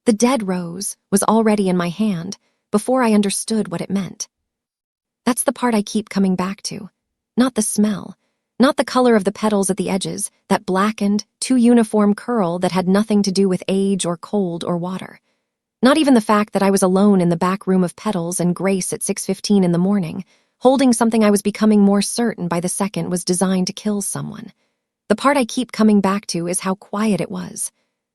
The dead rose was already in my hand before I understood what it meant. That's the part I keep coming back to. Not the smell, not the color of the petals at the edges, that blackened, too uniform curl that had nothing to do with age or cold or water. Not even the fact that I was alone in the back room of petals and Grace at 6:15 in the morning, holding something I was becoming more certain by the second was designed to kill someone. The part I keep coming back to is how quiet it was.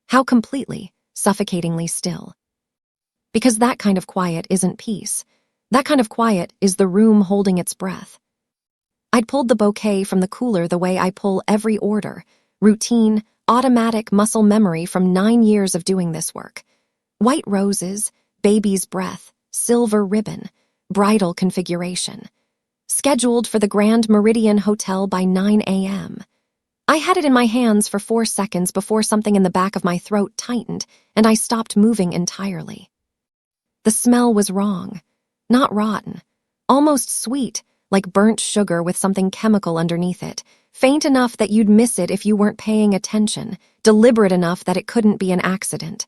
How completely, suffocatingly still. Because that kind of quiet isn't peace. That kind of quiet is the room holding its breath. I'd pulled the bouquet from the cooler the way I pull every order, routine, automatic muscle memory from 9 years of doing this work. White roses, baby's breath, silver ribbon, bridal configuration. Scheduled for the Grand Meridian Hotel by 9 a.m. I had it in my hands for 4 seconds before something in the back of my throat tightened and I stopped moving entirely. The smell was wrong. Not rotten. Almost sweet, like burnt sugar with something chemical underneath it. Faint enough that you'd miss it if you weren't paying attention. Deliberate enough that it couldn't be an accident.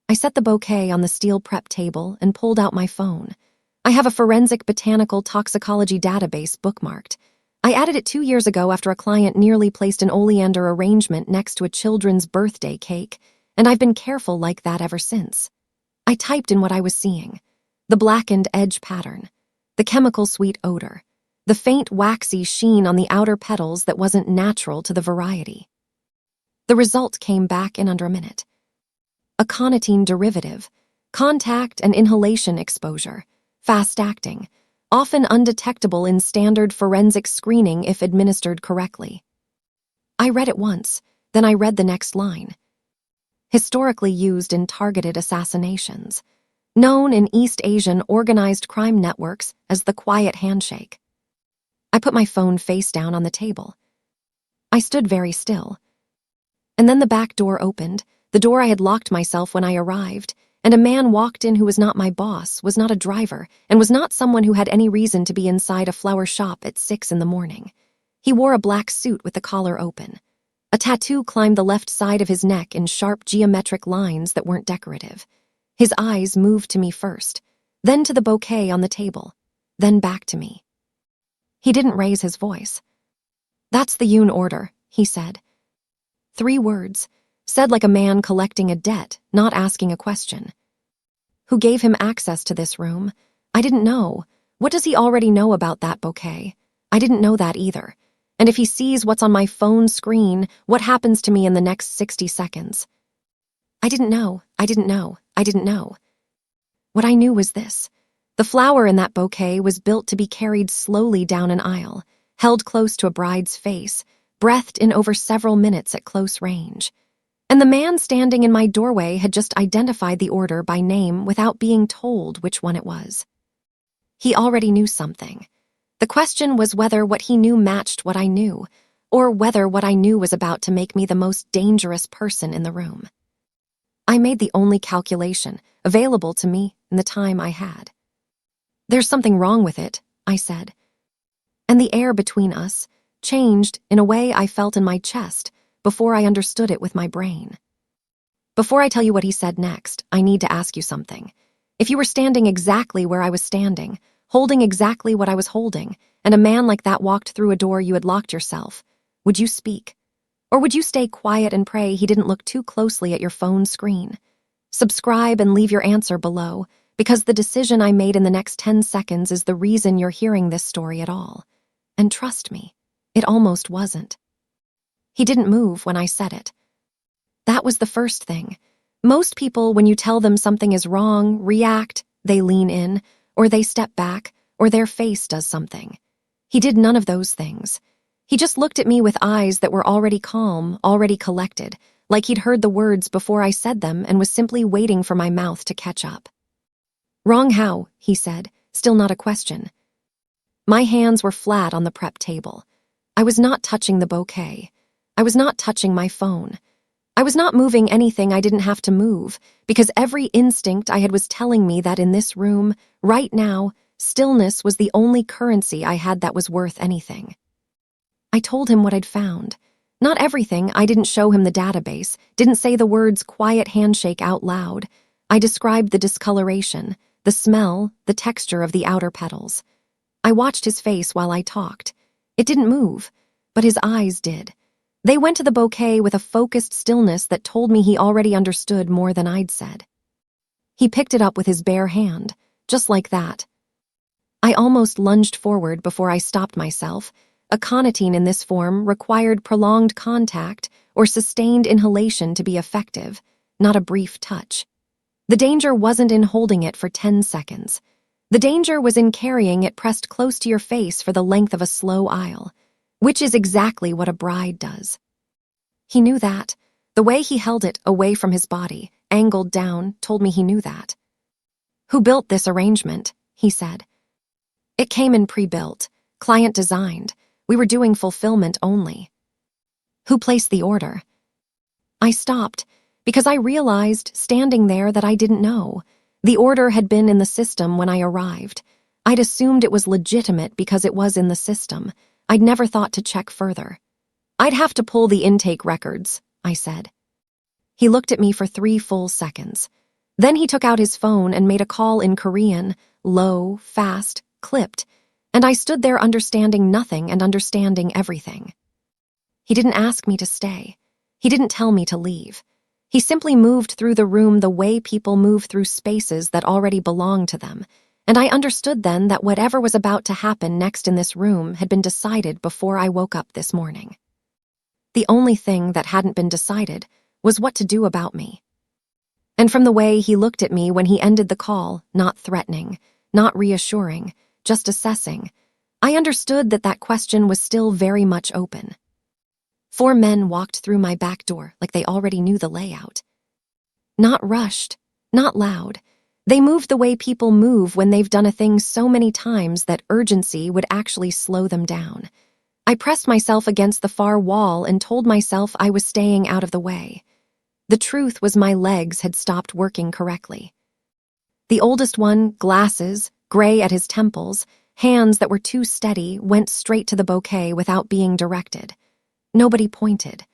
I set the bouquet on the steel prep table and pulled out my phone. I have a forensic botanical toxicology database bookmarked. I added it 2 years ago after a client nearly placed an oleander arrangement next to a children's birthday cake, and I've been careful like that ever since. I typed in what I was seeing. The blackened edge pattern, the chemical sweet odor, the faint waxy sheen on the outer petals that wasn't natural to the variety. The result came back in under a minute. A conitine derivative, contact and inhalation exposure, fast-acting, often undetectable in standard forensic screening if administered correctly. I read it once, then I read the next line. Historically used in targeted assassinations, known in East Asian organized crime networks as the quiet handshake. I put my phone face down on the table. I stood very still. And then the back door opened, the door I had locked myself when I arrived, and a man walked in who was not my boss, was not a driver, and was not someone who had any reason to be inside a flower shop at 6 in the morning. He wore a black suit with the collar open. A tattoo climbed the left side of his neck in sharp geometric lines that weren't decorative. His eyes moved to me first, then to the bouquet on the table, then back to me. He didn't raise his voice. "That's the Yoon order," he said. 3 words, said like a man collecting a debt, not asking a question. Who gave him access to this room? I didn't know. What does he already know about that bouquet? I didn't know that either. And if he sees what's on my phone screen, what happens to me in the next 60 seconds? I didn't know. What I knew was this. The flower in that bouquet was built to be carried slowly down an aisle, held close to a bride's face, breathed in over several minutes at close range. And the man standing in my doorway had just identified the order by name without being told which one it was. He already knew something. The question was whether what he knew matched what I knew, or whether what I knew was about to make me the most dangerous person in the room. I made the only calculation available to me in the time I had. "There's something wrong with it," I said. And the air between us changed in a way I felt in my chest before I understood it with my brain. Before I tell you what he said next, I need to ask you something. If you were standing exactly where I was standing, holding exactly what I was holding, and a man like that walked through a door you had locked yourself, would you speak? Or would you stay quiet and pray he didn't look too closely at your phone screen? Subscribe and leave your answer below, because the decision I made in the next 10 seconds is the reason you're hearing this story at all. And trust me, it almost wasn't. He didn't move when I said it. That was the first thing. Most people, when you tell them something is wrong, react, they lean in, or they step back, or their face does something. He did none of those things. He just looked at me with eyes that were already calm, already collected, like he'd heard the words before I said them and was simply waiting for my mouth to catch up. "Wrong how?" he said, still not a question. My hands were flat on the prep table. I was not touching the bouquet. I was not touching my phone. I was not moving anything I didn't have to move, because every instinct I had was telling me that in this room, right now, stillness was the only currency I had that was worth anything. I told him what I'd found. Not everything. I didn't show him the database, didn't say the words quiet handshake out loud. I described the discoloration, the smell, the texture of the outer petals. I watched his face while I talked. It didn't move, but his eyes did. They went to the bouquet with a focused stillness that told me he already understood more than I'd said. He picked it up with his bare hand, just like that. I almost lunged forward before I stopped myself. Aconitine in this form required prolonged contact or sustained inhalation to be effective, not a brief touch. The danger wasn't in holding it for 10 seconds. The danger was in carrying it pressed close to your face for the length of a slow aisle, which is exactly what a bride does. He knew that. The way he held it away from his body, angled down, told me he knew that. "Who built this arrangement?" he said. "It came in pre-built, client designed. We were doing fulfillment only." "Who placed the order?" I stopped, because I realized, standing there, that I didn't know. The order had been in the system when I arrived. I'd assumed it was legitimate because it was in the system. I'd never thought to check further. "I'd have to pull the intake records," I said. He looked at me for 3 full seconds. Then he took out his phone and made a call in Korean, low, fast, clipped, and I stood there understanding nothing and understanding everything. He didn't ask me to stay. He didn't tell me to leave. He simply moved through the room the way people move through spaces that already belong to them, and I understood then that whatever was about to happen next in this room had been decided before I woke up this morning. The only thing that hadn't been decided was what to do about me. And from the way he looked at me when he ended the call, not threatening, not reassuring, just assessing, I understood that that question was still very much open. 4 men walked through my back door like they already knew the layout. Not rushed, not loud. They moved the way people move when they've done a thing so many times that urgency would actually slow them down. I pressed myself against the far wall and told myself I was staying out of the way. The truth was my legs had stopped working correctly. The oldest one, glasses, gray at his temples, hands that were too steady, went straight to the bouquet without being directed. Nobody pointed.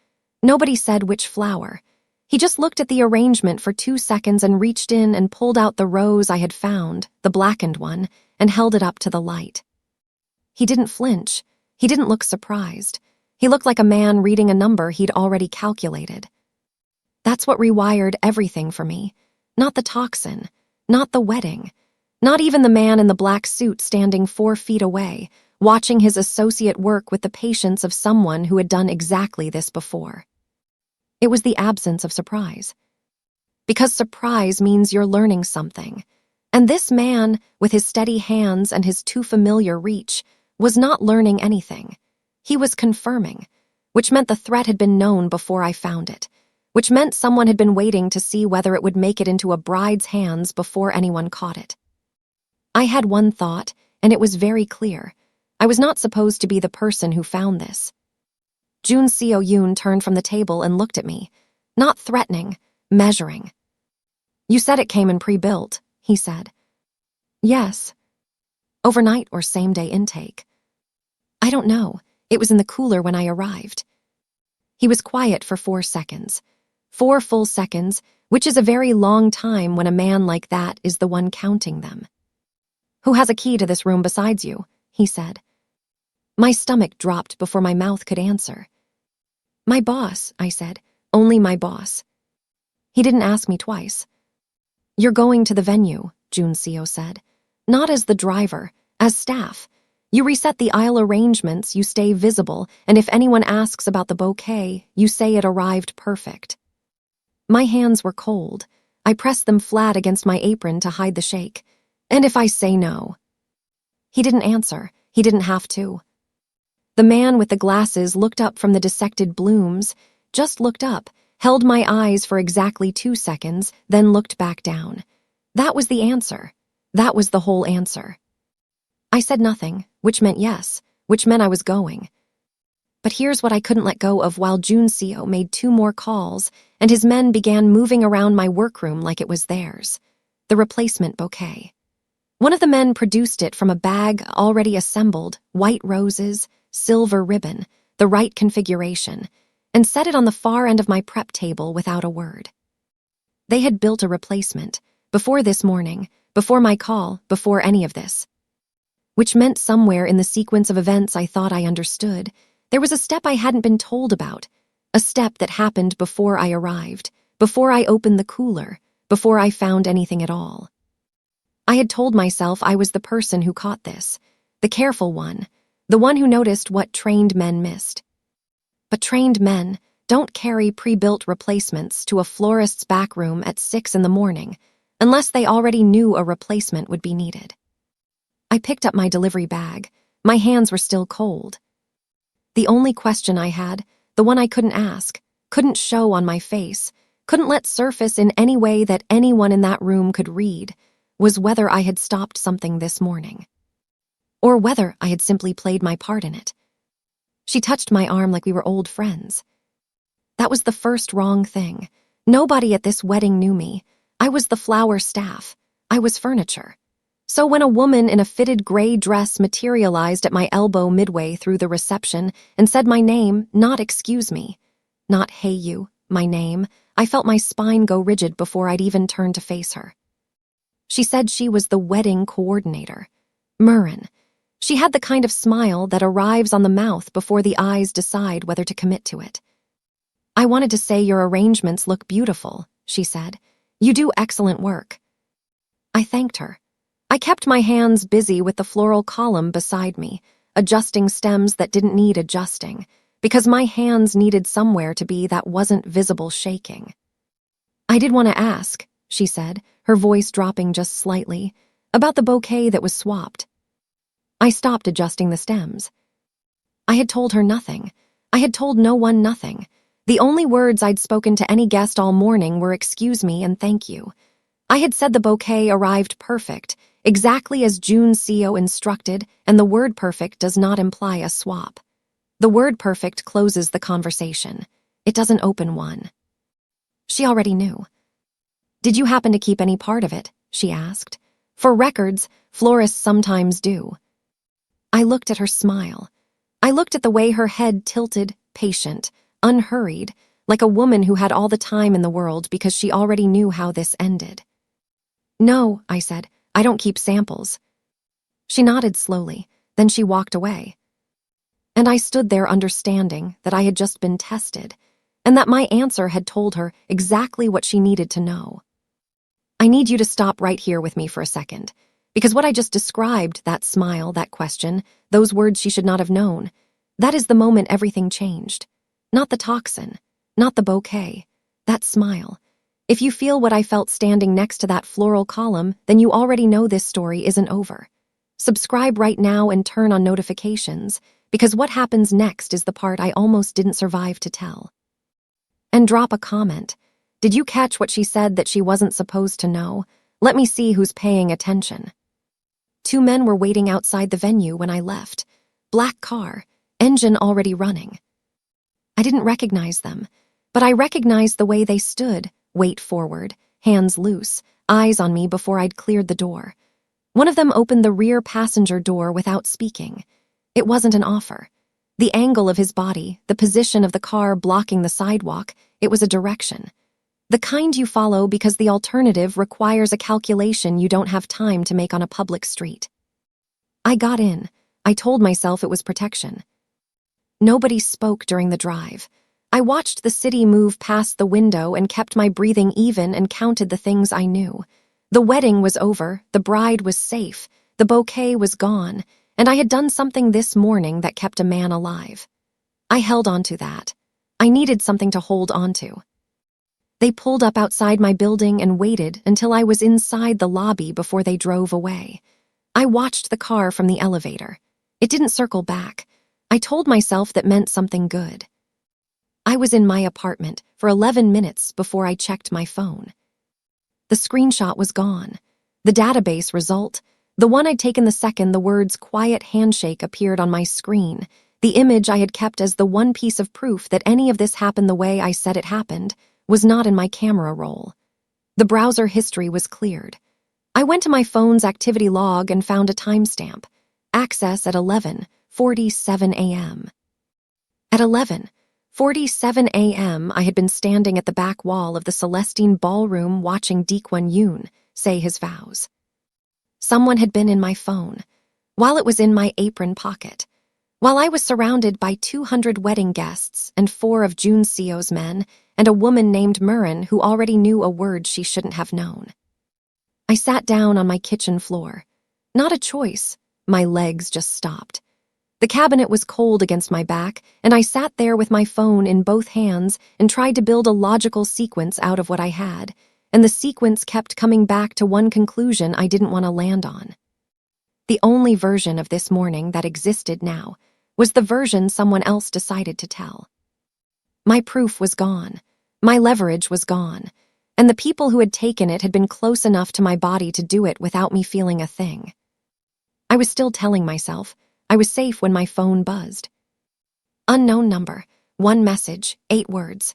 Nobody said which flower. He just looked at the arrangement for 2 seconds and reached in and pulled out the rose I had found, the blackened one, and held it up to the light. He didn't flinch. He didn't look surprised. He looked like a man reading a number he'd already calculated. That's what rewired everything for me. Not the toxin, not the wedding, not even the man in the black suit standing 4 feet away, watching his associate work with the patience of someone who had done exactly this before. It was the absence of surprise. Because surprise means you're learning something. And this man, with his steady hands and his too familiar reach, was not learning anything. He was confirming, which meant the threat had been known before I found it, which meant someone had been waiting to see whether it would make it into a bride's hands before anyone caught it. I had one thought, and it was very clear. I was not supposed to be the person who found this. Jun Seo Yoon turned from the table and looked at me, not threatening, measuring. "You said it came in pre-built," he said. "Yes." "Overnight or same-day intake?" "I don't know. It was in the cooler when I arrived." He was quiet for 4 seconds. 4 full seconds, which is a very long time when a man like that is the one counting them. "Who has a key to this room besides you?" he said. My stomach dropped before my mouth could answer. "My boss," I said. "Only my boss." He didn't ask me twice. "You're going to the venue," Jun Seo said. "Not as the driver, as staff. You reset the aisle arrangements, you stay visible, and if anyone asks about the bouquet, you say it arrived perfect." My hands were cold. I pressed them flat against my apron to hide the shake. "And if I say no?" He didn't answer. He didn't have to. The man with the glasses looked up from the dissected blooms, just looked up, held my eyes for exactly 2 seconds, then looked back down. That was the answer. That was the whole answer. I said nothing, which meant yes, which meant I was going. But here's what I couldn't let go of while Jun Seo made 2 more calls, and his men began moving around my workroom like it was theirs. The replacement bouquet. One of the men produced it from a bag already assembled, white roses, silver ribbon, the right configuration, and set it on the far end of my prep table without a word. They had built a replacement, before this morning, before my call, before any of this. Which meant somewhere in the sequence of events I thought I understood, there was a step I hadn't been told about, a step that happened before I arrived, before I opened the cooler, before I found anything at all. I had told myself I was the person who caught this, the careful one, the one who noticed what trained men missed. But trained men don't carry pre-built replacements to a florist's back room at 6 a.m. unless they already knew a replacement would be needed. I picked up my delivery bag. My hands were still cold. The only question I had, the one I couldn't ask, couldn't show on my face, couldn't let surface in any way that anyone in that room could read, was whether I had stopped something this morning. Or whether I had simply played my part in it. She touched my arm like we were old friends. That was the first wrong thing. Nobody at this wedding knew me. I was the flower staff. I was furniture. So when a woman in a fitted gray dress materialized at my elbow midway through the reception and said my name, not excuse me, not hey you, my name, I felt my spine go rigid before I'd even turned to face her. She said she was the wedding coordinator. Murren. She had the kind of smile that arrives on the mouth before the eyes decide whether to commit to it. I wanted to say your arrangements look beautiful, she said. You do excellent work. I thanked her. I kept my hands busy with the floral column beside me, adjusting stems that didn't need adjusting, because my hands needed somewhere to be that wasn't visible shaking. I did want to ask, she said, her voice dropping just slightly, about the bouquet that was swapped. I stopped adjusting the stems. I had told her nothing. I had told no one nothing. The only words I'd spoken to any guest all morning were excuse me and thank you. I had said the bouquet arrived perfect, exactly as June's CEO instructed, and the word perfect does not imply a swap. The word perfect closes the conversation. It doesn't open one. She already knew. Did you happen to keep any part of it? She asked. For records, florists sometimes do. I looked at her smile. I looked at the way her head tilted, patient, unhurried, like a woman who had all the time in the world because she already knew how this ended. No, I said, I don't keep samples. She nodded slowly, then she walked away. And I stood there understanding that I had just been tested, and that my answer had told her exactly what she needed to know. I need you to stop right here with me for a second, because what I just described, that smile, that question, those words she should not have known, that is the moment everything changed. Not the toxin, not the bouquet, that smile. If you feel what I felt standing next to that floral column, then you already know this story isn't over. Subscribe right now and turn on notifications, because what happens next is the part I almost didn't survive to tell. And drop a comment. Did you catch what she said that she wasn't supposed to know? Let me see who's paying attention. 2 men were waiting outside the venue when I left. Black car, engine already running. I didn't recognize them, but I recognized the way they stood, weight forward, hands loose, eyes on me before I'd cleared the door. One of them opened the rear passenger door without speaking. It wasn't an offer. The angle of his body, the position of the car blocking the sidewalk, it was a direction. The kind you follow because the alternative requires a calculation you don't have time to make on a public street. I got in. I told myself it was protection. Nobody spoke during the drive. I watched the city move past the window and kept my breathing even and counted the things I knew. The wedding was over, the bride was safe, the bouquet was gone, and I had done something this morning that kept a man alive. I held on to that. I needed something to hold on to. They pulled up outside my building and waited until I was inside the lobby before they drove away. I watched the car from the elevator. It didn't circle back. I told myself that meant something good. I was in my apartment for 11 minutes before I checked my phone. The screenshot was gone. The database result, the one I'd taken the second the words quiet handshake appeared on my screen, the image I had kept as the one piece of proof that any of this happened the way I said it happened, was not in my camera roll. The browser history was cleared. I went to my phone's activity log and found a timestamp. Access at 11:47 a.m. At 11, 4:47 a.m. I had been standing at the back wall of the Celestine ballroom watching Deekwon Yoon say his vows. Someone had been in my phone, while it was in my apron pocket, while I was surrounded by 200 wedding guests and 4 of Jun Seo's men and a woman named Murin who already knew a word she shouldn't have known. I sat down on my kitchen floor. Not a choice. My legs just stopped. The cabinet was cold against my back, and I sat there with my phone in both hands and tried to build a logical sequence out of what I had, and the sequence kept coming back to one conclusion I didn't want to land on. The only version of this morning that existed now was the version someone else decided to tell. My proof was gone. My leverage was gone. And the people who had taken it had been close enough to my body to do it without me feeling a thing. I was still telling myself I was safe when my phone buzzed. Unknown number, 1 message, 8 words.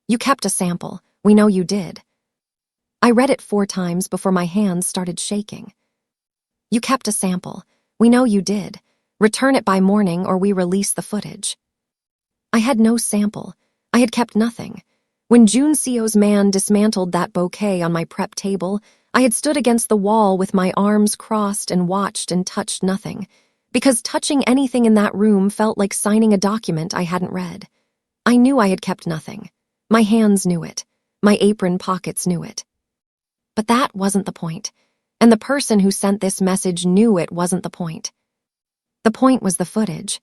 You kept a sample. We know you did. I read it 4 times before my hands started shaking. You kept a sample. We know you did. Return it by morning or we release the footage. I had no sample. I had kept nothing. When Jun Seo's man dismantled that bouquet on my prep table, I had stood against the wall with my arms crossed and watched and touched nothing, because touching anything in that room felt like signing a document I hadn't read. I knew I had kept nothing. My hands knew it. My apron pockets knew it. But that wasn't the point, and the person who sent this message knew it wasn't the point. The point was the footage.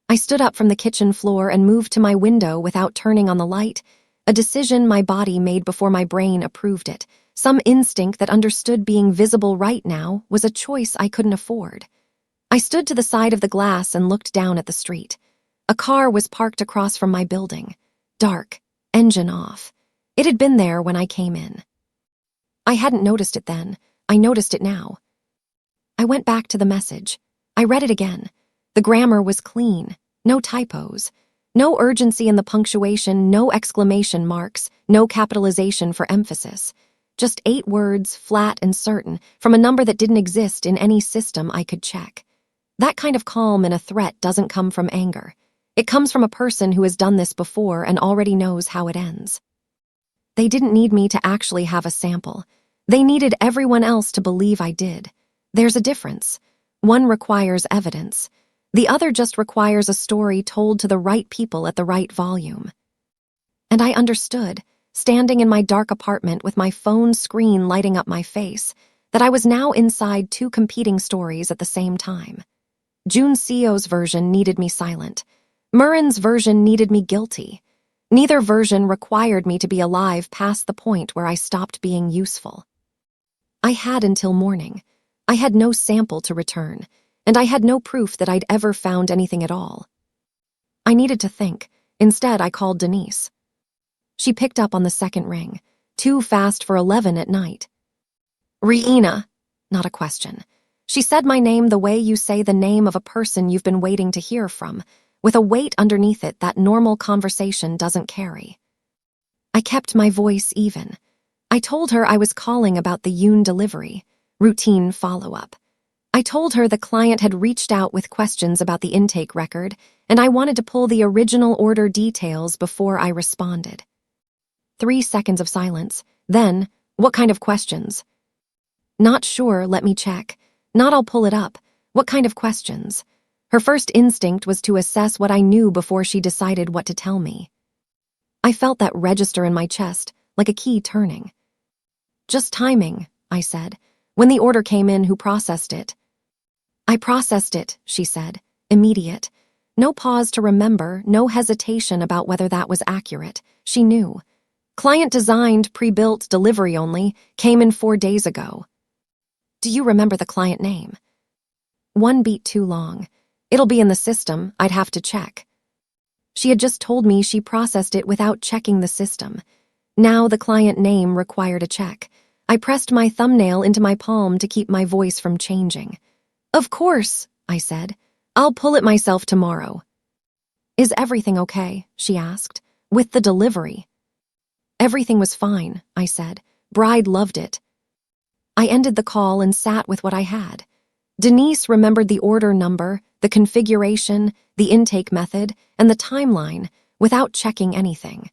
I stood up from the kitchen floor and moved to my window without turning on the light, a decision my body made before my brain approved it. Some instinct that understood being visible right now was a choice I couldn't afford. I stood to the side of the glass and looked down at the street. A car was parked across from my building. Dark, engine off. It had been there when I came in. I hadn't noticed it then. I noticed it now. I went back to the message. I read it again. The grammar was clean. No typos. No urgency in the punctuation, no exclamation marks, no capitalization for emphasis. Just 8 words, flat and certain, from a number that didn't exist in any system I could check. That kind of calm in a threat doesn't come from anger. It comes from a person who has done this before and already knows how it ends. They didn't need me to actually have a sample. They needed everyone else to believe I did. There's a difference. One requires evidence. The other just requires a story told to the right people at the right volume. And I understood, standing in my dark apartment with my phone screen lighting up my face, that I was now inside 2 competing stories at the same time. Jun Seo's version needed me silent. Murin's version needed me guilty. Neither version required me to be alive past the point where I stopped being useful. I had until morning. I had no sample to return, and I had no proof that I'd ever found anything at all. I needed to think. Instead, I called Denise. She picked up on the second ring, too fast for 11 at night. Riina, not a question. She said my name the way you say the name of a person you've been waiting to hear from, with a weight underneath it that normal conversation doesn't carry. I kept my voice even. I told her I was calling about the Yoon delivery, routine follow-up. I told her the client had reached out with questions about the intake record, and I wanted to pull the original order details before I responded. 3 seconds of silence. Then, what kind of questions? Not sure, let me check. Not I'll pull it up. What kind of questions? Her first instinct was to assess what I knew before she decided what to tell me. I felt that register in my chest, like a key turning. Just timing, I said. When the order came in, who processed it? I processed it, she said. Immediate. No pause to remember, no hesitation about whether that was accurate. She knew. Client designed, pre-built, delivery only, came in 4 days ago. Do you remember the client name? 1 beat too long. It'll be in the system, I'd have to check. She had just told me she processed it without checking the system. Now the client name required a check. I pressed my thumbnail into my palm to keep my voice from changing. Of course, I said. I'll pull it myself tomorrow. Is everything okay? She asked. With the delivery. Everything was fine, I said. Bride loved it. I ended the call and sat with what I had. Denise remembered the order number, the configuration, the intake method, and the timeline without checking anything.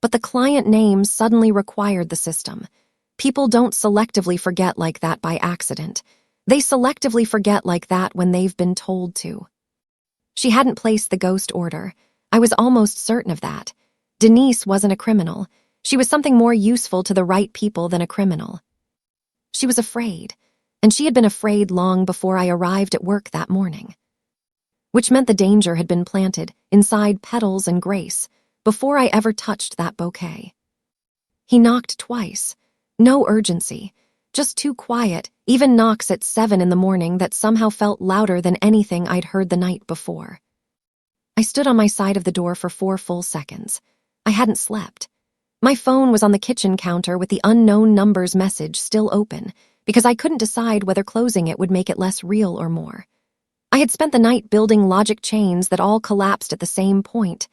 But the client names suddenly required the system. People don't selectively forget like that by accident. They selectively forget like that when they've been told to. She hadn't placed the ghost order. I was almost certain of that. Denise wasn't a criminal. She was something more useful to the right people than a criminal. She was afraid, and she had been afraid long before I arrived at work that morning. Which meant the danger had been planted inside Petals and Grace before I ever touched that bouquet. He knocked twice. No urgency. Just too quiet, even knocks at 7 in the morning that somehow felt louder than anything I'd heard the night before. I stood on my side of the door for 4 full seconds. I hadn't slept. My phone was on the kitchen counter with the unknown numbers message still open because I couldn't decide whether closing it would make it less real or more. I had spent the night building logic chains that all collapsed at the same point.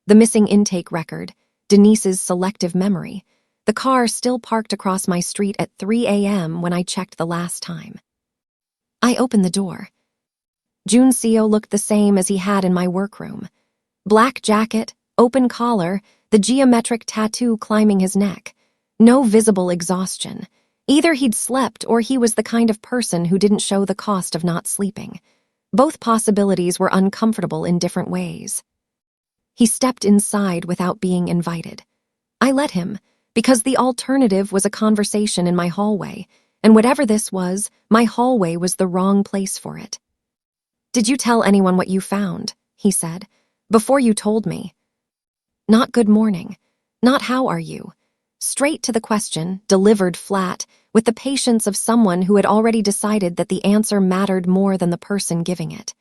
The missing intake record, Denise's selective memory, the car still parked across my street at 3 a.m. when I checked the last time. I opened the door. Juno looked the same as he had in my workroom. Black jacket, open collar, the geometric tattoo climbing his neck. No visible exhaustion. Either he'd slept or he was the kind of person who didn't show the cost of not sleeping. Both possibilities were uncomfortable in different ways. He stepped inside without being invited. I let him, because the alternative was a conversation in my hallway, and whatever this was, my hallway was the wrong place for it. "Did you tell anyone what you found?" he said. "Before you told me." Not good morning. Not how are you. Straight to the question, delivered flat, with the patience of someone who had already decided that the answer mattered more than the person giving it.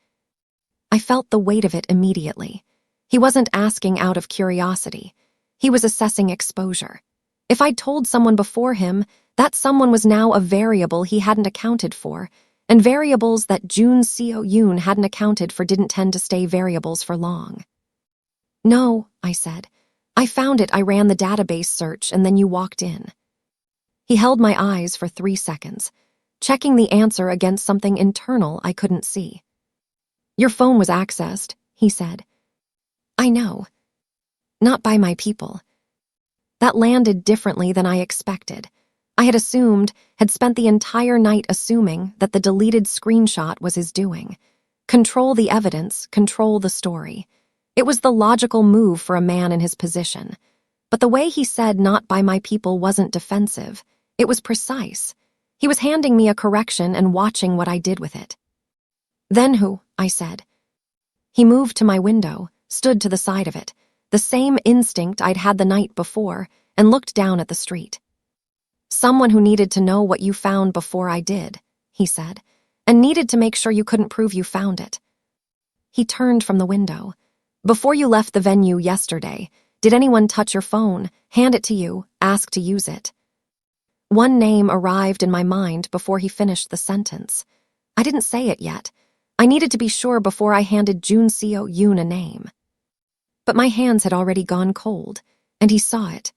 I felt the weight of it immediately. He wasn't asking out of curiosity. He was assessing exposure. If I'd told someone before him, that someone was now a variable he hadn't accounted for, and variables that Yoon hadn't accounted for didn't tend to stay variables for long. "No," I said. "I found it. I ran the database search, and then you walked in." He held my eyes for 3 seconds, checking the answer against something internal I couldn't see. "Your phone was accessed," he said. "I know. Not by my people." That landed differently than I expected. I had spent the entire night assuming that the deleted screenshot was his doing. Control the evidence, control the story. It was the logical move for a man in his position. But the way he said "not by my people" wasn't defensive. It was precise. He was handing me a correction and watching what I did with it. "Then who?" I said. He moved to my window, stood to the side of it, the same instinct I'd had the night before, and looked down at the street. "Someone who needed to know what you found before I did," he said, "and needed to make sure you couldn't prove you found it." He turned from the window. "Before you left the venue yesterday, did anyone touch your phone, hand it to you, ask to use it?" One name arrived in my mind before he finished the sentence. I didn't say it yet. I needed to be sure before I handed Yoon a name. But my hands had already gone cold, and he saw it.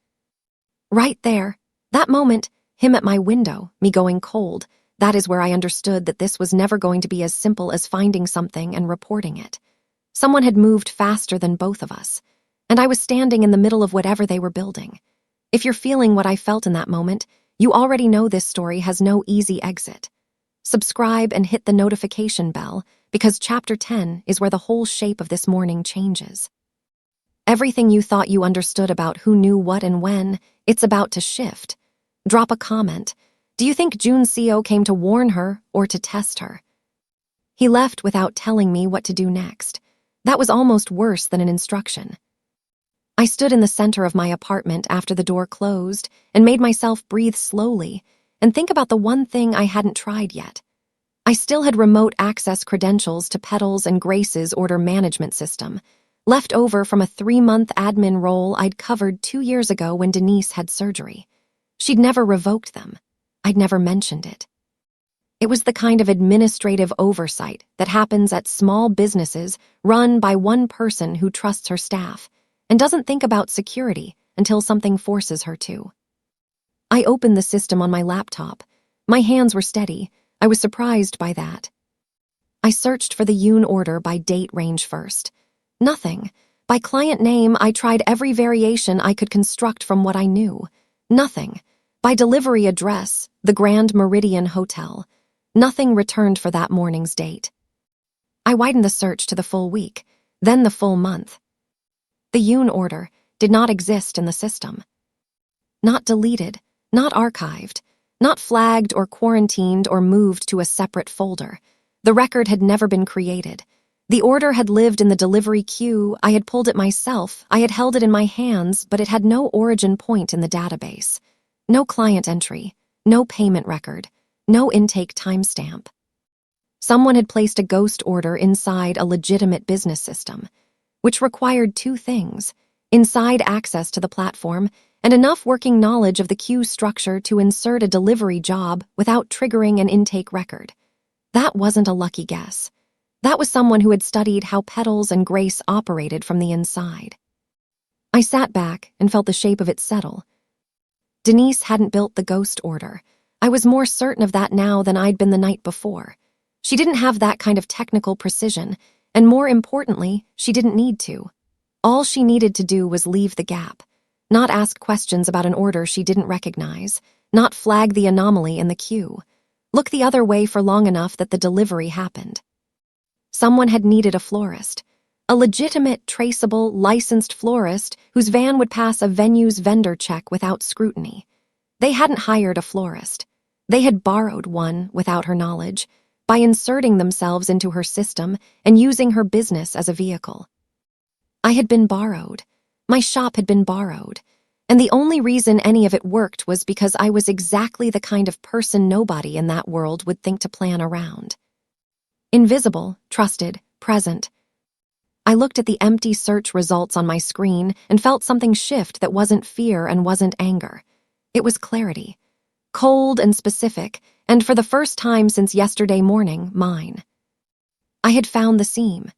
Right there, that moment, him at my window, me going cold, that is where I understood that this was never going to be as simple as finding something and reporting it. Someone had moved faster than both of us, and I was standing in the middle of whatever they were building. If you're feeling what I felt in that moment, you already know this story has no easy exit. Subscribe and hit the notification bell, because Chapter 10 is where the whole shape of this morning changes. Everything you thought you understood about who knew what and when, it's about to shift. Drop a comment. Do you think Juno came to warn her or to test her? He left without telling me what to do next. That was almost worse than an instruction. I stood in the center of my apartment after the door closed and made myself breathe slowly and think about the one thing I hadn't tried yet. I still had remote access credentials to Petals and Grace's order management system, left over from a 3-month admin role I'd covered 2 years ago when Denise had surgery. She'd never revoked them. I'd never mentioned it. It was the kind of administrative oversight that happens at small businesses run by one person who trusts her staff and doesn't think about security until something forces her to. I opened the system on my laptop. My hands were steady. I was surprised by that. I searched for the Yoon order by date range first. Nothing. By client name, I tried every variation I could construct from what I knew. Nothing. By delivery address, the Grand Meridian Hotel. Nothing returned for that morning's date. I widened the search to the full week, then the full month. The Yoon order did not exist in the system. Not deleted, not archived, not flagged or quarantined or moved to a separate folder. The record had never been created. The order had lived in the delivery queue. I had pulled it myself. I had held it in my hands, but it had no origin point in the database. No client entry, no payment record, no intake timestamp. Someone had placed a ghost order inside a legitimate business system, which required two things: inside access to the platform and enough working knowledge of the queue structure to insert a delivery job without triggering an intake record. That wasn't a lucky guess. That was someone who had studied how Petals and Grace operated from the inside. I sat back and felt the shape of it settle. Denise hadn't built the ghost order. I was more certain of that now than I'd been the night before. She didn't have that kind of technical precision, and more importantly, she didn't need to. All she needed to do was leave the gap, not ask questions about an order she didn't recognize, not flag the anomaly in the queue, look the other way for long enough that the delivery happened. Someone had needed a florist, a legitimate, traceable, licensed florist whose van would pass a venue's vendor check without scrutiny. They hadn't hired a florist. They had borrowed one without her knowledge, by inserting themselves into her system and using her business as a vehicle. I had been borrowed. My shop had been borrowed. And the only reason any of it worked was because I was exactly the kind of person nobody in that world would think to plan around. Invisible, trusted, present. I looked at the empty search results on my screen and felt something shift that wasn't fear and wasn't anger. It was clarity. Cold and specific, and for the first time since yesterday morning, mine. I had found the seam.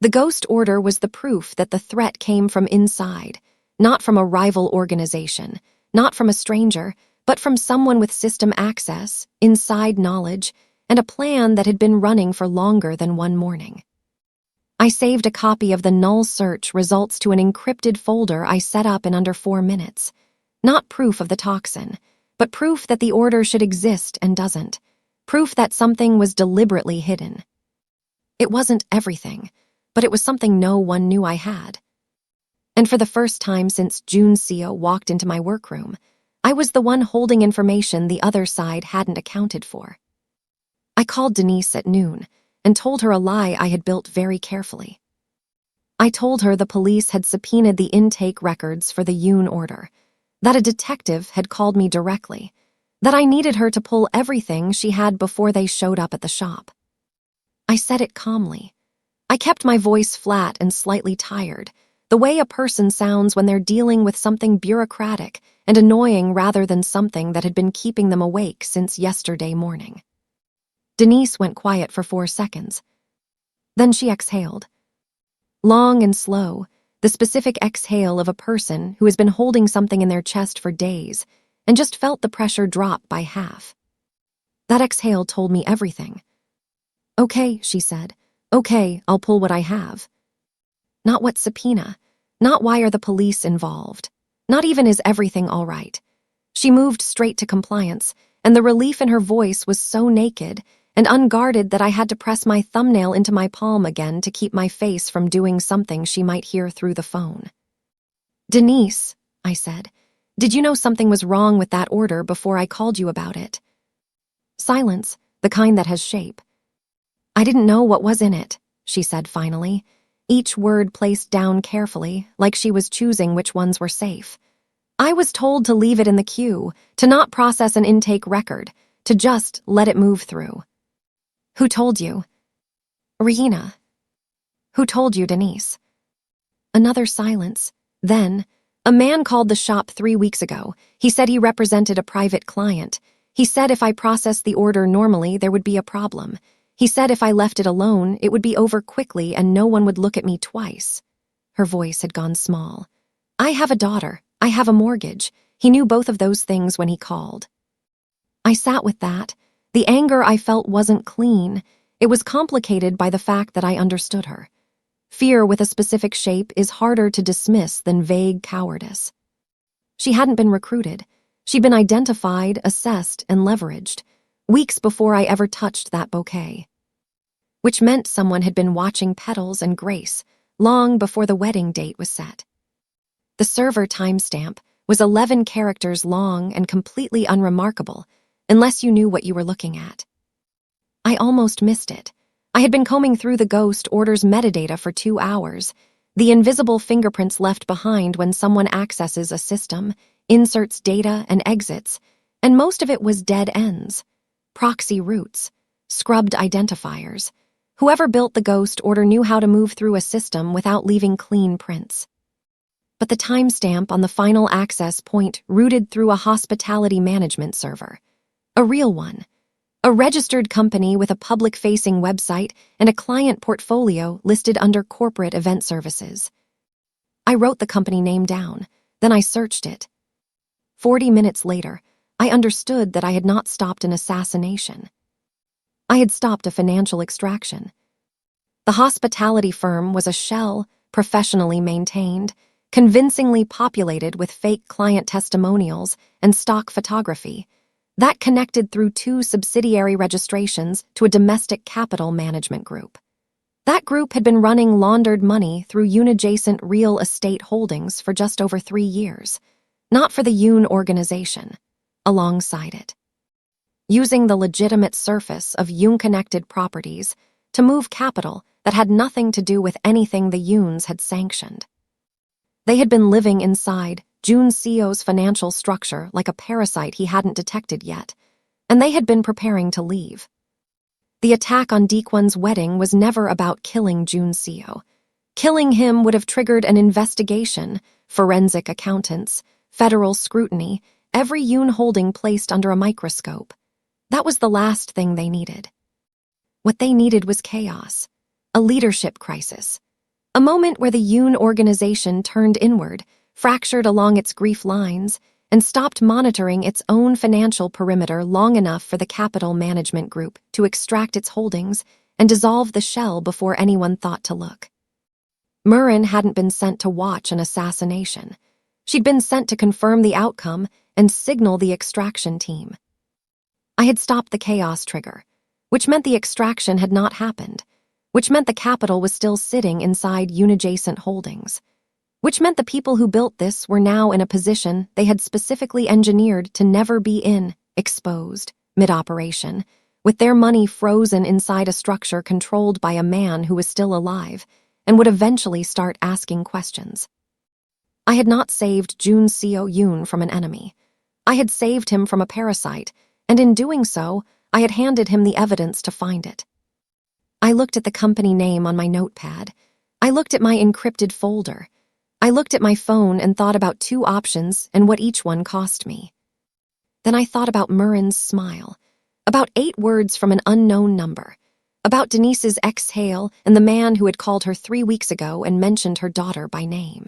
The ghost order was the proof that the threat came from inside, not from a rival organization, not from a stranger, but from someone with system access, inside knowledge, and a plan that had been running for longer than one morning. I saved a copy of the null search results to an encrypted folder I set up in under 4 minutes. Not proof of the toxin, but proof that the order should exist and doesn't. Proof that something was deliberately hidden. It wasn't everything, but it was something no one knew I had. And for the first time since June Seo walked into my workroom, I was the one holding information the other side hadn't accounted for. I called Denise at noon and told her a lie I had built very carefully. I told her the police had subpoenaed the intake records for the Yoon order, that a detective had called me directly, that I needed her to pull everything she had before they showed up at the shop. I said it calmly. I kept my voice flat and slightly tired, the way a person sounds when they're dealing with something bureaucratic and annoying rather than something that had been keeping them awake since yesterday morning. Denise went quiet for 4 seconds. Then she exhaled. Long and slow, the specific exhale of a person who has been holding something in their chest for days and just felt the pressure drop by half. That exhale told me everything. "Okay," she said. "Okay, I'll pull what I have." Not what subpoena. Not why are the police involved. Not even is everything all right. She moved straight to compliance, and the relief in her voice was so naked and unguarded that I had to press my thumbnail into my palm again to keep my face from doing something she might hear through the phone. "Denise," I said, "did you know something was wrong with that order before I called you about it?" Silence, the kind that has shape. "I didn't know what was in it," she said finally, each word placed down carefully, like she was choosing which ones were safe. "I was told to leave it in the queue, to not process an intake record, to just let it move through." "Who told you?" "Regina." "Who told you, Denise?" Another silence. Then, "A man called the shop 3 weeks ago. He said he represented a private client. He said if I processed the order normally, there would be a problem. He said if I left it alone, it would be over quickly and no one would look at me twice." Her voice had gone small. "I have a daughter. I have a mortgage. He knew both of those things when he called." I sat with that. The anger I felt wasn't clean. It was complicated by the fact that I understood her. Fear with a specific shape is harder to dismiss than vague cowardice. She hadn't been recruited. She'd been identified, assessed, and leveraged, weeks before I ever touched that bouquet. Which meant someone had been watching Petals and Grace long before the wedding date was set. The server timestamp was 11 characters long and completely unremarkable, unless you knew what you were looking at. I almost missed it. I had been combing through the ghost order's metadata for 2 hours, the invisible fingerprints left behind when someone accesses a system, inserts data and exits, and most of it was dead ends, proxy routes, scrubbed identifiers. Whoever built the ghost order knew how to move through a system without leaving clean prints. But the timestamp on the final access point routed through a hospitality management server. A real one. A registered company with a public-facing website and a client portfolio listed under corporate event services. I wrote the company name down, then I searched it. 40 minutes later, I understood that I had not stopped an assassination. I had stopped a financial extraction. The hospitality firm was a shell, professionally maintained, convincingly populated with fake client testimonials and stock photography, that connected through 2 subsidiary registrations to a domestic capital management group. That group had been running laundered money through Yoon-adjacent real estate holdings for just over 3 years, not for the Yoon organization, alongside it. Using the legitimate surface of Yoon-connected properties to move capital that had nothing to do with anything the Yoons had sanctioned. They had been living inside Jun Seo's financial structure like a parasite he hadn't detected yet, and they had been preparing to leave. The attack on Deekwon's wedding was never about killing Jun Seo. Killing him would have triggered an investigation, forensic accountants, federal scrutiny, every Yoon holding placed under a microscope. That was the last thing they needed. What they needed was chaos, a leadership crisis, a moment where the Yoon organization turned inward, fractured along its grief lines, and stopped monitoring its own financial perimeter long enough for the capital management group to extract its holdings and dissolve the shell before anyone thought to look. Murin hadn't been sent to watch an assassination. She'd been sent to confirm the outcome and signal the extraction team. I had stopped the chaos trigger, which meant the extraction had not happened, which meant the capital was still sitting inside Yoon-adjacent holdings, which meant the people who built this were now in a position they had specifically engineered to never be in, exposed, mid-operation, with their money frozen inside a structure controlled by a man who was still alive and would eventually start asking questions. I had not saved Jun Seo Yoon from an enemy. I had saved him from a parasite, and in doing so, I had handed him the evidence to find it. I looked at the company name on my notepad. I looked at my encrypted folder. I looked at my phone and thought about 2 options and what each one cost me. Then I thought about Murin's smile, about 8 words from an unknown number, about Denise's exhale and the man who had called her 3 weeks ago and mentioned her daughter by name.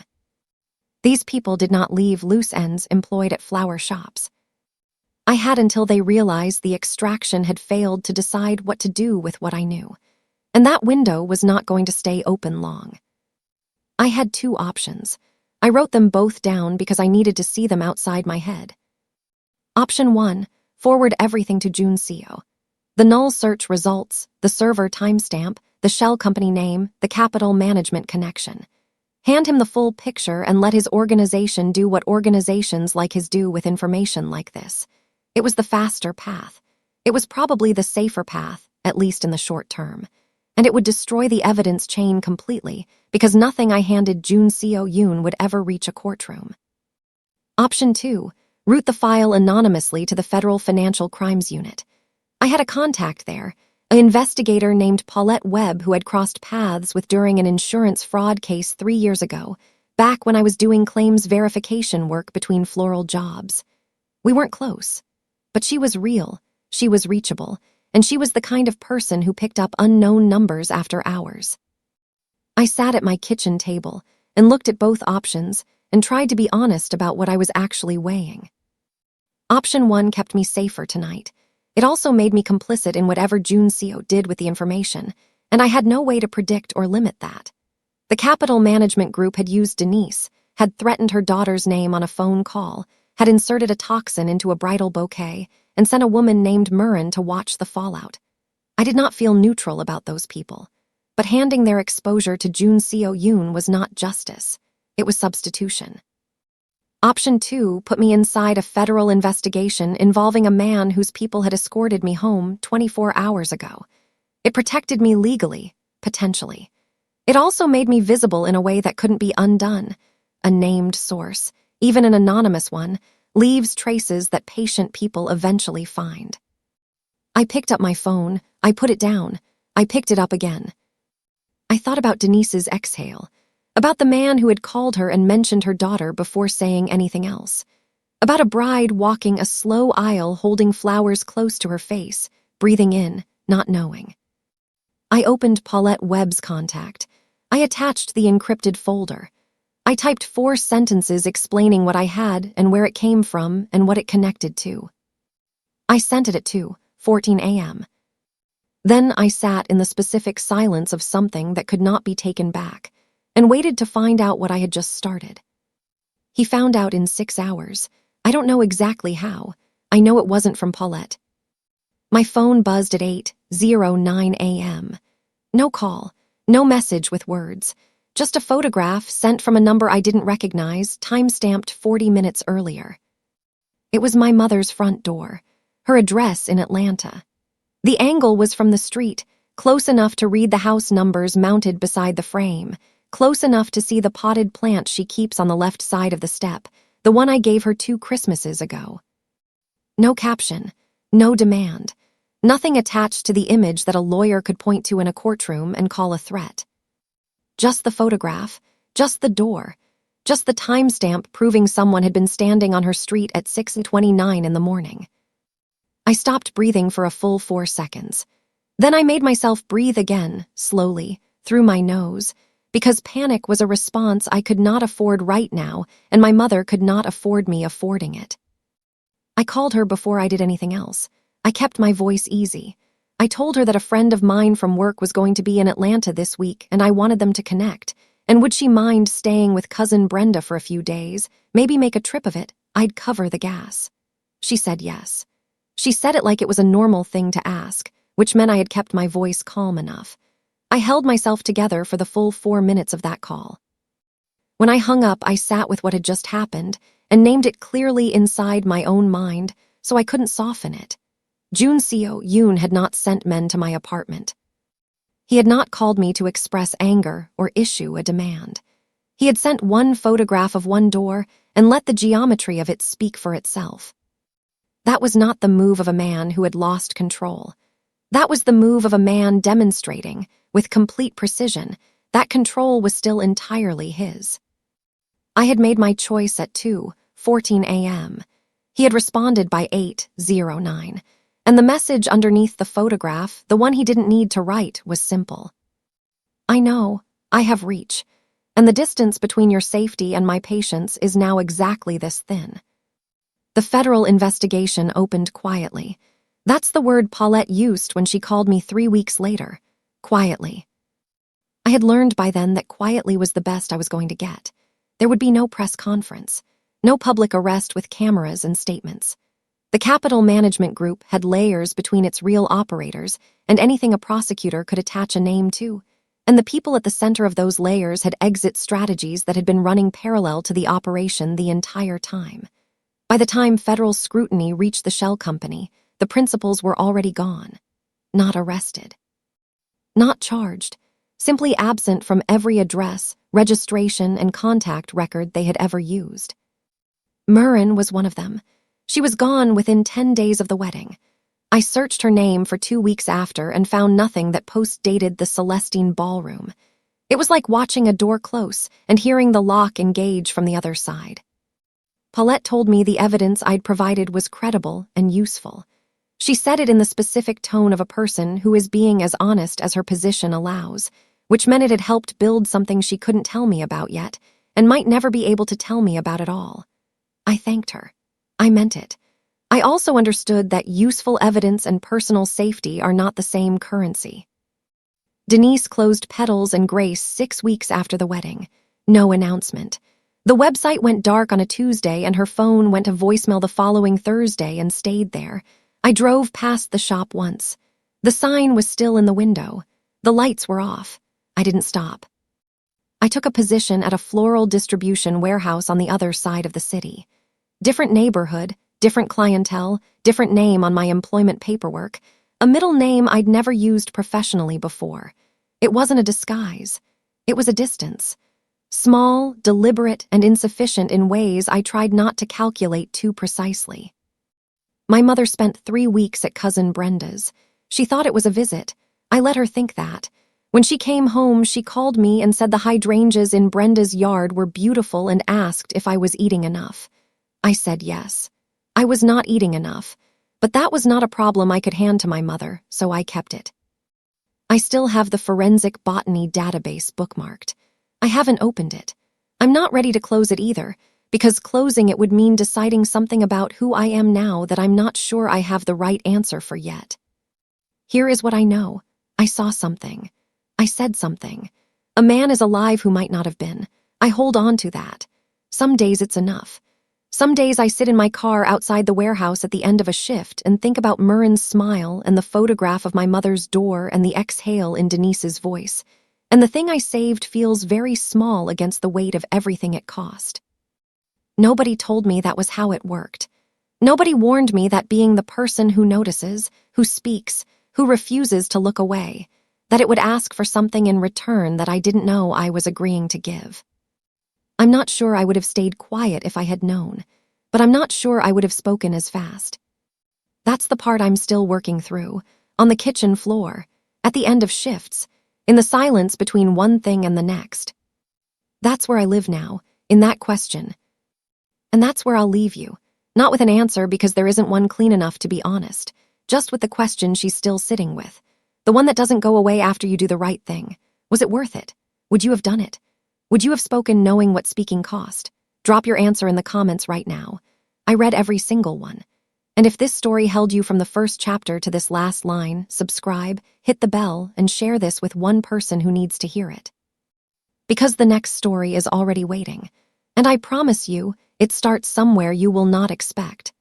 These people did not leave loose ends employed at flower shops. I had until they realized the extraction had failed to decide what to do with what I knew, and that window was not going to stay open long. I had 2 options. I wrote them both down because I needed to see them outside my head. Option 1, forward everything to Jun Seo. The null search results, the server timestamp, the shell company name, the capital management connection. Hand him the full picture and let his organization do what organizations like his do with information like this. It was the faster path. It was probably the safer path, at least in the short term. And it would destroy the evidence chain completely because nothing I handed Jun Seo Yoon would ever reach a courtroom. Option 2, route the file anonymously to the Federal Financial Crimes Unit. I had a contact there, an investigator named Paulette Webb who had crossed paths with during an insurance fraud case 3 years ago, back when I was doing claims verification work between floral jobs. We weren't close, but she was real, she was reachable, and she was the kind of person who picked up unknown numbers after hours. I sat at my kitchen table and looked at both options and tried to be honest about what I was actually weighing. Option 1 kept me safer tonight. It also made me complicit in whatever Juno did with the information, and I had no way to predict or limit that. The capital management group had used Denise, had threatened her daughter's name on a phone call, had inserted a toxin into a bridal bouquet, and sent a woman named Murren to watch the fallout. I did not feel neutral about those people, but handing their exposure to Yoon was not justice. It was substitution. Option 2 put me inside a federal investigation involving a man whose people had escorted me home 24 hours ago. It protected me legally, potentially. It also made me visible in a way that couldn't be undone. A named source, even an anonymous one, leaves traces that patient people eventually find. I picked up my phone, I put it down, I picked it up again. I thought about Denise's exhale, about the man who had called her and mentioned her daughter before saying anything else, about a bride walking a slow aisle holding flowers close to her face, breathing in, not knowing. I opened Paulette Webb's contact. I attached the encrypted folder. I typed 4 sentences explaining what I had and where it came from and what it connected to. I sent it at 2:14 a.m. Then I sat in the specific silence of something that could not be taken back and waited to find out what I had just started. He found out in 6 hours. I don't know exactly how. I know it wasn't from Paulette. My phone buzzed at 8:09 a.m. No call, no message with words, just a photograph sent from a number I didn't recognize, time-stamped 40 minutes earlier. It was my mother's front door, her address in Atlanta. The angle was from the street, close enough to read the house numbers mounted beside the frame, close enough to see the potted plant she keeps on the left side of the step, the one I gave her 2 Christmases ago. No caption, no demand, nothing attached to the image that a lawyer could point to in a courtroom and call a threat. Just the photograph, just the door, just the timestamp proving someone had been standing on her street at 6:29 in the morning. I stopped breathing for a full 4 seconds. Then I made myself breathe again, slowly, through my nose, because panic was a response I could not afford right now, and my mother could not afford me affording it. I called her before I did anything else. I kept my voice easy. I told her that a friend of mine from work was going to be in Atlanta this week and I wanted them to connect, and would she mind staying with cousin Brenda for a few days, maybe make a trip of it, I'd cover the gas. She said yes. She said it like it was a normal thing to ask, which meant I had kept my voice calm enough. I held myself together for the full 4 minutes of that call. When I hung up, I sat with what had just happened and named it clearly inside my own mind so I couldn't soften it. Yoon had not sent men to my apartment. He had not called me to express anger or issue a demand. He had sent one photograph of one door and let the geometry of it speak for itself. That was not the move of a man who had lost control. That was the move of a man demonstrating, with complete precision, that control was still entirely his. I had made my choice at 2:14 a.m. He had responded by 8:09. And the message underneath the photograph, the one he didn't need to write, was simple. I know, I have reach, and the distance between your safety and my patience is now exactly this thin. The federal investigation opened quietly. That's the word Paulette used when she called me 3 weeks later. Quietly. I had learned by then that quietly was the best I was going to get. There would be no press conference, no public arrest with cameras and statements. The Capital Management Group had layers between its real operators and anything a prosecutor could attach a name to, and the people at the center of those layers had exit strategies that had been running parallel to the operation the entire time. By the time federal scrutiny reached the shell company, the principals were already gone, not arrested, not charged, simply absent from every address, registration, and contact record they had ever used. Murren was one of them. She was gone within 10 days of the wedding. I searched her name for 2 weeks after and found nothing that post-dated the Celestine ballroom. It was like watching a door close and hearing the lock engage from the other side. Paulette told me the evidence I'd provided was credible and useful. She said it in the specific tone of a person who is being as honest as her position allows, which meant it had helped build something she couldn't tell me about yet and might never be able to tell me about at all. I thanked her. I meant it. I also understood that useful evidence and personal safety are not the same currency. Denise closed Petals and Grace 6 weeks after the wedding. No announcement. The website went dark on a Tuesday and her phone went to voicemail the following Thursday and stayed there. I drove past the shop once. The sign was still in the window. The lights were off. I didn't stop. I took a position at a floral distribution warehouse on the other side of the city. Different neighborhood, different clientele, different name on my employment paperwork, a middle name I'd never used professionally before. It wasn't a disguise. It was a distance. Small, deliberate, and insufficient in ways I tried not to calculate too precisely. My mother spent 3 weeks at Cousin Brenda's. She thought it was a visit. I let her think that. When she came home, she called me and said the hydrangeas in Brenda's yard were beautiful and asked if I was eating enough. I said yes. I was not eating enough, but that was not a problem I could hand to my mother, so I kept it. I still have the forensic botany database bookmarked. I haven't opened it. I'm not ready to close it either, because closing it would mean deciding something about who I am now that I'm not sure I have the right answer for yet. Here is what I know. I saw something. I said something. A man is alive who might not have been. I hold on to that. Some days it's enough. Some days I sit in my car outside the warehouse at the end of a shift and think about Murren's smile and the photograph of my mother's door and the exhale in Denise's voice. And the thing I saved feels very small against the weight of everything it cost. Nobody told me that was how it worked. Nobody warned me that being the person who notices, who speaks, who refuses to look away, that it would ask for something in return that I didn't know I was agreeing to give. I'm not sure I would have stayed quiet if I had known, but I'm not sure I would have spoken as fast. That's the part I'm still working through, on the kitchen floor, at the end of shifts, in the silence between one thing and the next. That's where I live now, in that question. And that's where I'll leave you, not with an answer because there isn't one clean enough to be honest, just with the question she's still sitting with, the one that doesn't go away after you do the right thing. Was it worth it? Would you have done it? Would you have spoken knowing what speaking cost? Drop your answer in the comments right now. I read every single one. And if this story held you from the first chapter to this last line, subscribe, hit the bell, and share this with one person who needs to hear it. Because the next story is already waiting. And I promise you, it starts somewhere you will not expect.